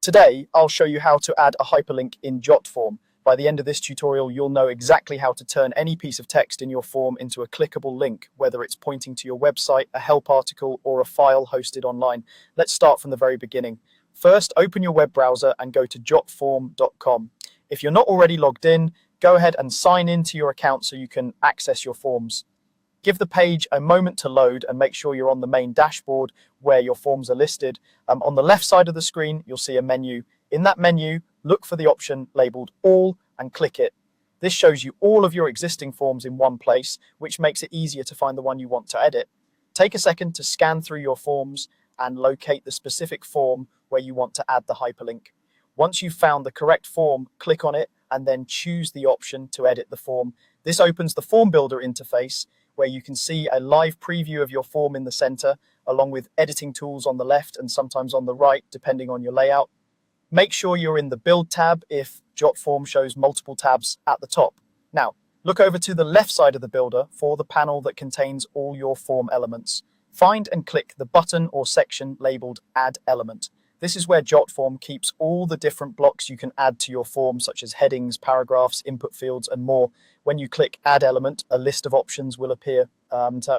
Today, I'll show you how to add a hyperlink in Jotform. By the end of this tutorial, you'll know exactly how to turn any piece of text in your form into a clickable link, whether it's pointing to your website, a help article, or a file hosted online. Let's start from the very beginning. First, open your web browser and go to jotform.com. If you're not already logged in, go ahead and sign into your account so you can access your forms. Give the page a moment to load and make sure you're on the main dashboard where your forms are listed. On the left side of the screen, you'll see a menu. In that menu, look for the option labeled All and click it. This shows you all of your existing forms in one place, which makes it easier to find the one you want to edit. Take a second to scan through your forms and locate the specific form where you want to add the hyperlink. Once you've found the correct form, click on it and then choose the option to edit the form. This opens the Form Builder interface, where you can see a live preview of your form in the center, along with editing tools on the left and sometimes on the right, depending on your layout. Make sure you're in the Build tab if Jotform shows multiple tabs at the top. Now, look over to the left side of the builder for the panel that contains all your form elements. Find and click the button or section labeled Add Element. This is where Jotform keeps all the different blocks you can add to your form, such as headings, paragraphs, input fields, and more. When you click Add Element, a list of options will appear.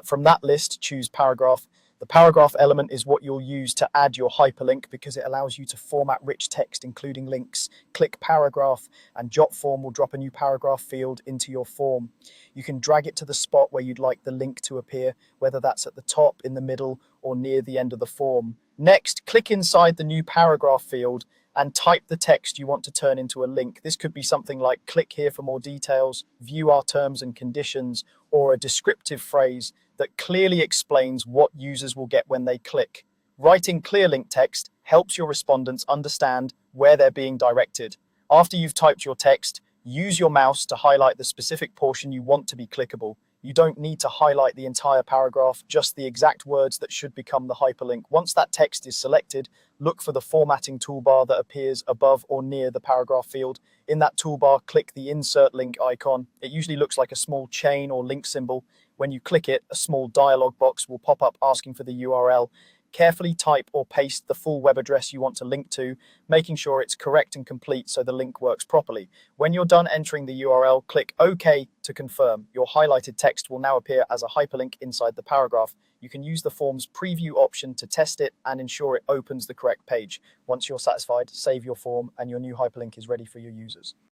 From that list, choose Paragraph. The paragraph element is what you'll use to add your hyperlink because it allows you to format rich text, including links. Click Paragraph, and Jotform will drop a new paragraph field into your form. You can drag it to the spot where you'd like the link to appear, whether that's at the top, in the middle, or near the end of the form. Next, click inside the new paragraph field and type the text you want to turn into a link. This could be something like click here for more details, view our terms and conditions, or a descriptive phrase that clearly explains what users will get when they click. Writing clear link text helps your respondents understand where they're being directed. After you've typed your text, use your mouse to highlight the specific portion you want to be clickable. You don't need to highlight the entire paragraph, just the exact words that should become the hyperlink. Once that text is selected, look for the formatting toolbar that appears above or near the paragraph field. In that toolbar, click the Insert Link icon. It usually looks like a small chain or link symbol. When you click it, a small dialog box will pop up asking for the URL. Carefully type or paste the full web address you want to link to, making sure it's correct and complete so the link works properly. When you're done entering the URL, click OK to confirm. Your highlighted text will now appear as a hyperlink inside the paragraph. You can use the form's preview option to test it and ensure it opens the correct page. Once you're satisfied, save your form and your new hyperlink is ready for your users.